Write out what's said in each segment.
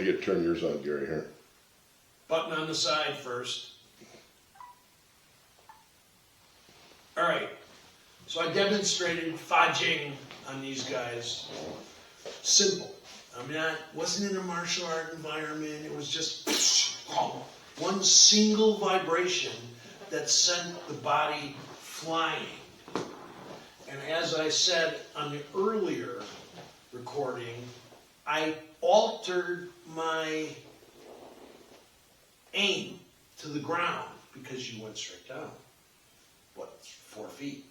I get to turn yours on, Gary, here. Button on the side first. All right, so I demonstrated Jing on these guys. Simple. I mean, I wasn't in a martial art environment. It was just one single vibration that sent the body flying. And as I said on the earlier recording, I altered my aim to the ground because you went straight down. What, 4 feet?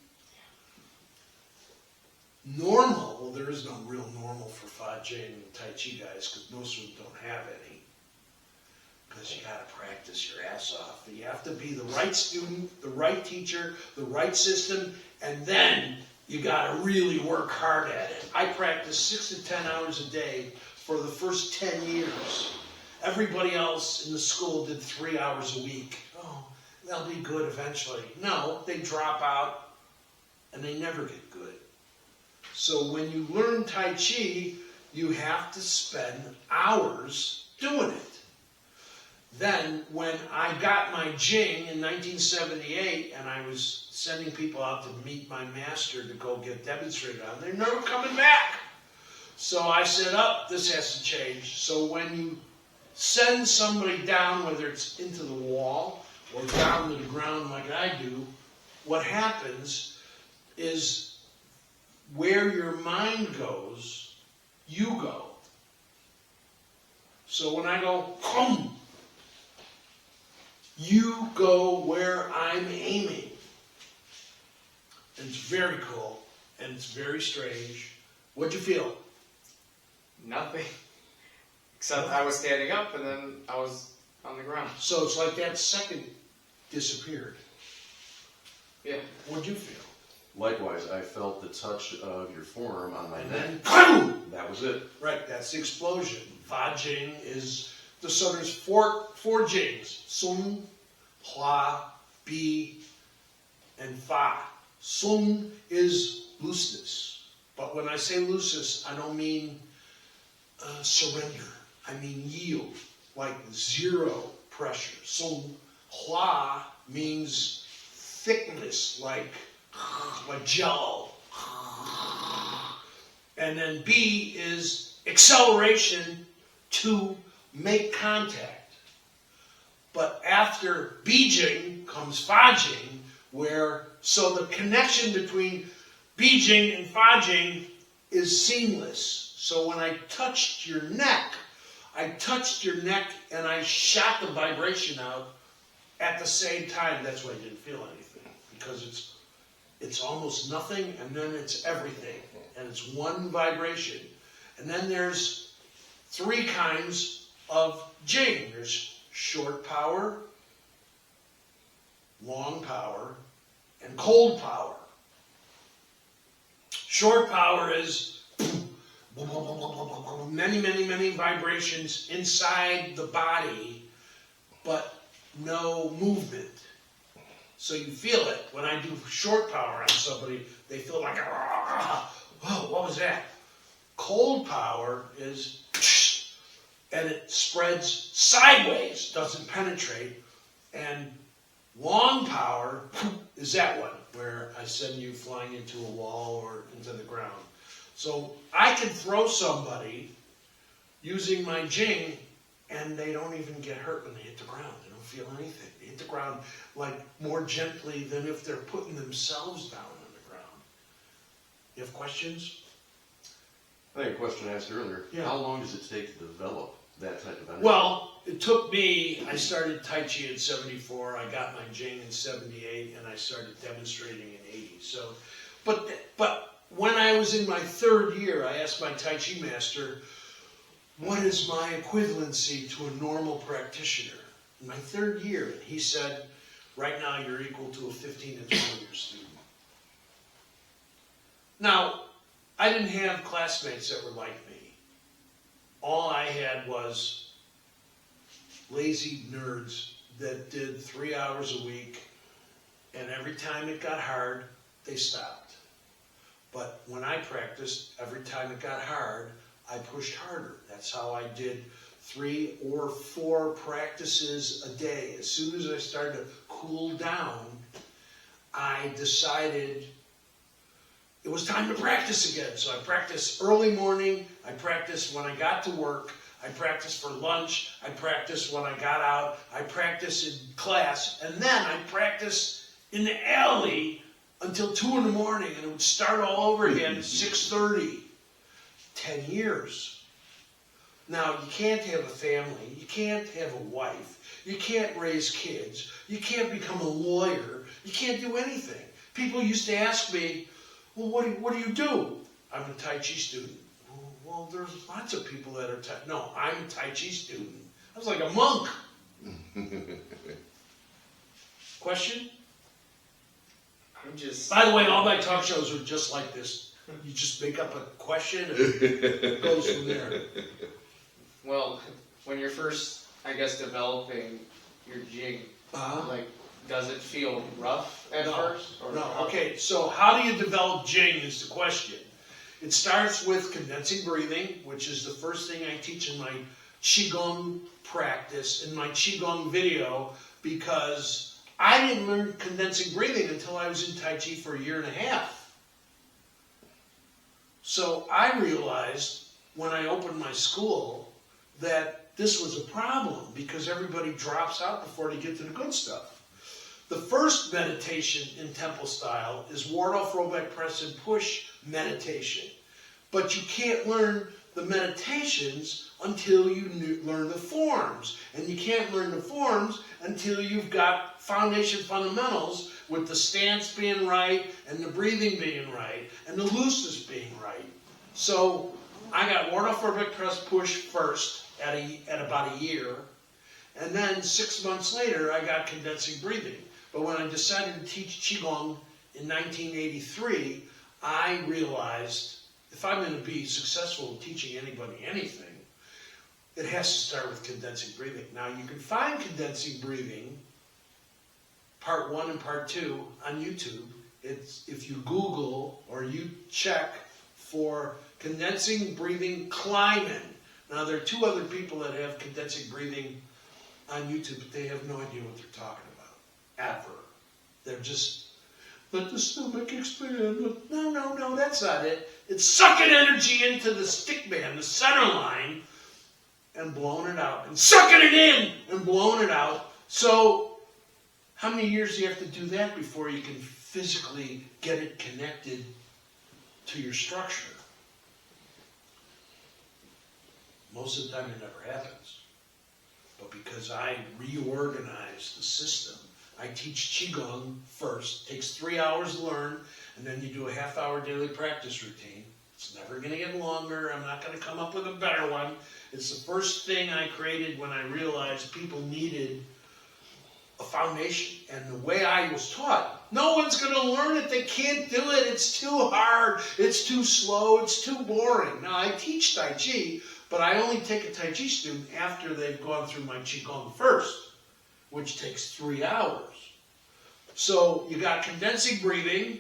Normal, well, there is no real normal for Fa Jing and Tai Chi guys because most of them don't have any. Because you got to practice your ass off. You have to be the right student, the right teacher, the right system, and then you got to really work hard at it. I practiced 6 to 10 hours a day for the first 10 years. Everybody else in the school did 3 hours a week. Oh, they'll be good eventually. No, they drop out and they never get good. So when you learn Tai Chi, you have to spend hours doing it. Then when I got my Jing in 1978 and I was sending people out to meet my master to go get demonstrated on, they're never coming back. So I said, this has to change. So when you send somebody down, whether it's into the wall or down to the ground like I do, what happens is where your mind goes, you go. So when I go, come, you go where I'm aiming. And it's very cool, and it's very strange. What'd you feel? Nothing. Except I was standing up and then I was on the ground. So it's like that second disappeared. Yeah. What'd you feel? Likewise, I felt the touch of your forearm on my neck. Then, That was it. right, that's the explosion. Fa Jing is, so there's four Jings. Sung, Hua, Bi, and Fa. Sung is looseness. But when I say looseness, I don't mean surrender. I mean yield, like zero pressure. Sung, Hua means thickness, like Jiao. And then B is acceleration to make contact. But after Bijing comes Fa Jing, so the connection between Bijing and Fa Jing is seamless. So when I touched your neck and I shot the vibration out at the same time. That's why I didn't feel anything, because it's almost nothing, and then it's everything, and it's one vibration. And then there's 3 kinds of Jing. There's short power, long power, and cold power. Short power is many vibrations inside the body, but no movement. So you feel it. When I do short power on somebody, they feel like, whoa, what was that? Cold power is, and it spreads sideways, doesn't penetrate. And long power is that one, where I send you flying into a wall or into the ground. So I can throw somebody using my Jing, and they don't even get hurt when they hit the ground. They don't feel anything. They hit the ground like more gently than if they're putting themselves down on the ground. You have questions? I think a question I asked earlier. Yeah. How long does it take to develop that type of energy? Well, it took me, I started Tai Chi in 74, I got my Jing in 78, and I started demonstrating in 80. So, but when I was in my 3rd year, I asked my Tai Chi master, what is my equivalency to a normal practitioner? In my 3rd year, and he said, right now you're equal to a 15 to 20 year student. Now, I didn't have classmates that were like me. All I had was lazy nerds that did 3 hours a week, and every time it got hard, they stopped. But when I practiced, every time it got hard, I pushed harder. That's how I did 3 or 4 practices a day. As soon as I started to cool down, I decided it was time to practice again. So I practiced early morning, I practiced when I got to work, I practiced for lunch, I practiced when I got out, I practiced in class, and then I practiced in the alley until 2 in the morning, and it would start all over again at 6:30. 10 years. Now, you can't have a family, you can't have a wife, you can't raise kids, you can't become a lawyer, you can't do anything. People used to ask me, well, what do you do? I'm a Tai Chi student. Well, there's lots of people that are no, I'm a Tai Chi student. I was like a monk. Question? I'm just. By the way, all my talk shows are just like this. You just make up a question and it goes from there. Well, when you're first, I guess, developing your Jing, like, does it feel rough at first? Or No. Okay, so how do you develop Jing is the question. It starts with condensing breathing, which is the first thing I teach in my Qigong practice, in my Qigong video, because I didn't learn condensing breathing until I was in Tai Chi for 1.5 years. So I realized when I opened my school that this was a problem because everybody drops out before they get to the good stuff. The first meditation in temple style is ward off, roll back, press, and push meditation. But you can't learn the meditations until you learn the forms. And you can't learn the forms until you've got foundation fundamentals with the stance being right and the breathing being right and the looseness being right. So I got ward off, roll back, press, push first at about 1 year. And then 6 months later, I got condensing breathing. But when I decided to teach Qigong in 1983, I realized if I'm going to be successful in teaching anybody anything, it has to start with condensing breathing. Now, you can find condensing breathing, part 1 and part 2, on YouTube. It's, if you Google or you check for condensing breathing Kleiman. Now, there are 2 other people that have condensing breathing on YouTube, but they have no idea what they're talking about. Ever. They're just, let the stomach expand. No, that's not it. It's sucking energy into the stick band, the center line, and blowing it out. And sucking it in and blowing it out. So, how many years do you have to do that before you can physically get it connected to your structure? Most of the time it never happens. But because I reorganized the system, I teach Qigong first. It takes 3 hours to learn, and then you do a half-hour daily practice routine. It's never going to get longer. I'm not going to come up with a better one. It's the first thing I created when I realized people needed a foundation. And the way I was taught, no one's going to learn it. They can't do it. It's too hard. It's too slow. It's too boring. Now, I teach Tai Chi, but I only take a Tai Chi student after they've gone through my Qigong first, which takes 3 hours. So you got condensing breathing,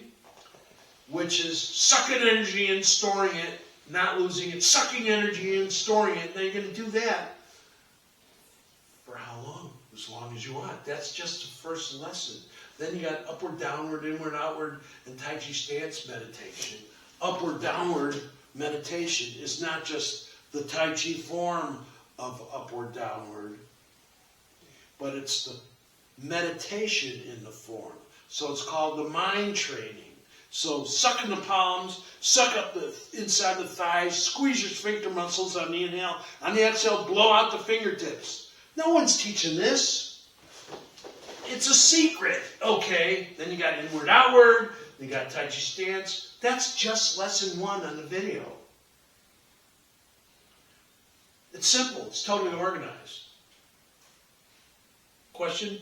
which is sucking energy in, storing it, not losing it, sucking energy in, storing it. Now you're going to do that for how long? As long as you want. That's just the first lesson. Then you got upward, downward, inward, outward, and Tai Chi stance meditation. Upward, downward meditation is not just the Tai Chi form of upward, downward, but it's the meditation in the form. So it's called the mind training. So suck in the palms, suck up the inside the thighs, squeeze your sphincter muscles on the inhale. On the exhale, blow out the fingertips. No one's teaching this. It's a secret. Okay, then you got inward, outward, then you got Tai Chi stance. That's just lesson 1 on the video. It's simple. It's totally organized. Question?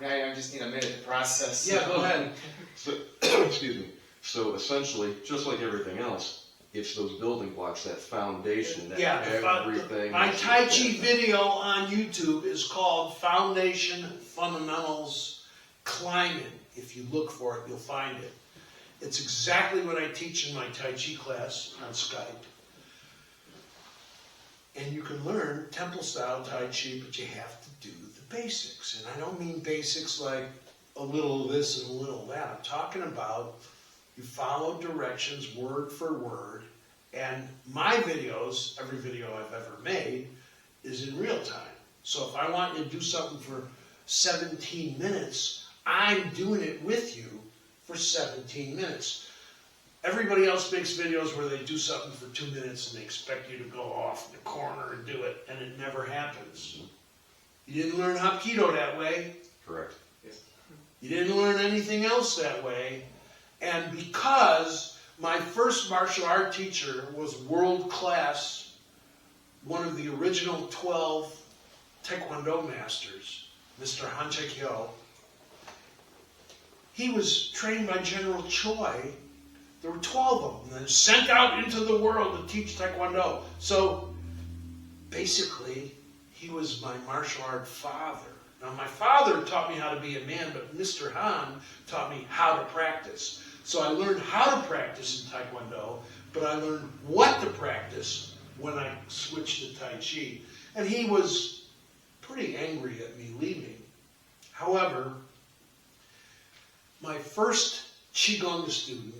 I just need a minute to process. Yeah, go ahead. So, excuse me. So essentially, just like everything else, it's those building blocks, that foundation, that everything. My Tai Chi video on YouTube is called Foundation Fundamentals Climbing. If you look for it, you'll find it. It's exactly what I teach in my Tai Chi class on Skype. And you can learn temple style Tai Chi, but you have to do the basics. And I don't mean basics like a little of this and a little of that. I'm talking about you follow directions word for word. And my videos, every video I've ever made, is in real time. So if I want you to do something for 17 minutes, I'm doing it with you for 17 minutes. Everybody else makes videos where they do something for 2 minutes and they expect you to go off in the corner and do it, and it never happens. You didn't learn Hapkido that way. Correct. Yes. You didn't learn anything else that way. And because my first martial art teacher was world class, one of the original 12 Taekwondo masters, Mr. Shuai Jiao, he was trained by General Shuai. There were 12 of them, then sent out into the world to teach Taekwondo. So basically, he was my martial art father. Now, my father taught me how to be a man, but Mr. Han taught me how to practice. So I learned how to practice in Taekwondo, but I learned what to practice when I switched to Tai Chi. And he was pretty angry at me leaving. However, my first Qigong student,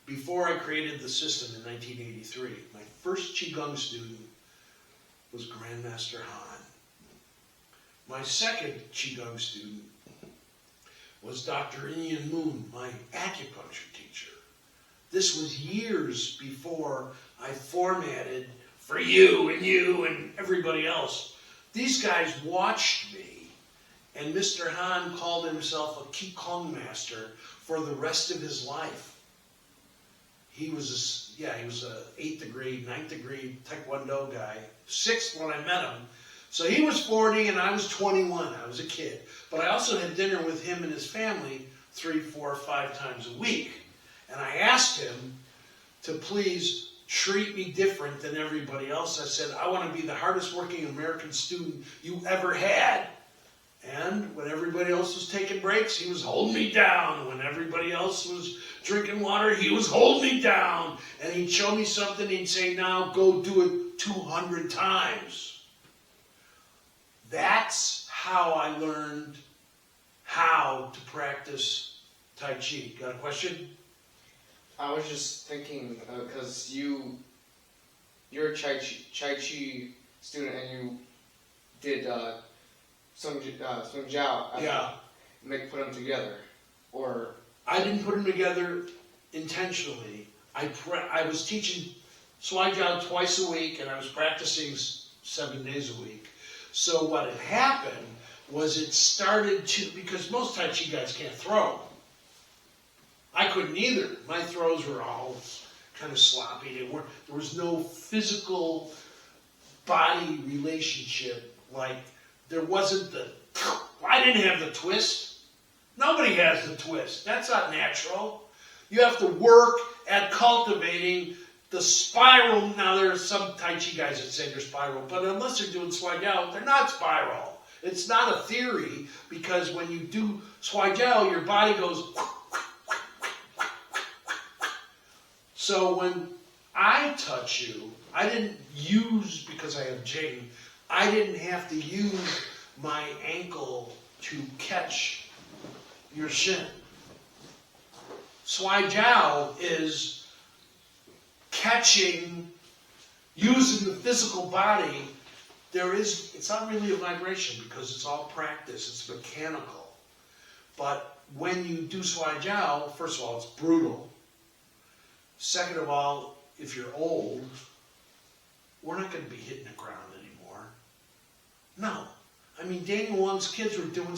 before I created the system in 1983, my first Qigong student was Grandmaster Han. My second Qigong student was Dr. Ian Moon, my acupuncture teacher. This was years before I formatted for you and everybody else. These guys watched me, and Mr. Han called himself a Qigong master for the rest of his life. He was a 8th degree, 9th degree Taekwondo guy, 6th when I met him. So he was 40 and I was 21. I was a kid. But I also had dinner with him and his family 3, 4, 5 times a week. And I asked him to please treat me different than everybody else. I said, I want to be the hardest working American student you ever had. And when everybody else was taking breaks, he was holding me down. When everybody else was drinking water, he was holding me down. And he'd show me something, he'd say, now go do it 200 times. That's how I learned how to practice Tai Chi. Got a question? I was just thinking, because you're a Shuai Jiao student and you did Shuai Jiao. Yeah. Put them together, or I didn't put them together intentionally. I was teaching Shuai Jiao twice a week, and I was practicing 7 days a week. So what had happened was it started to, because most Tai Chi guys can't throw. I couldn't either. My throws were all kind of sloppy. There was no physical body relationship. Like, there wasn't the, I didn't have the twist. Nobody has the twist. That's not natural. You have to work at cultivating the spiral. Now, there are some Tai Chi guys that say they're spiral, but unless they're doing Shuai Jiao, they're not spiral. It's not a theory, because when you do Shuai Jiao, your body goes. So when I touch you, I didn't use, because I have Jing, I didn't have to use my ankle to catch your shin. Shuai Jiao is catching, using the physical body. It's not really a vibration because it's all practice, it's mechanical. But when you do Shuai Jiao, first of all, it's brutal. Second of all, if you're old, we're not going to be hitting the ground anymore. No. I mean, Daniel Wong's kids were doing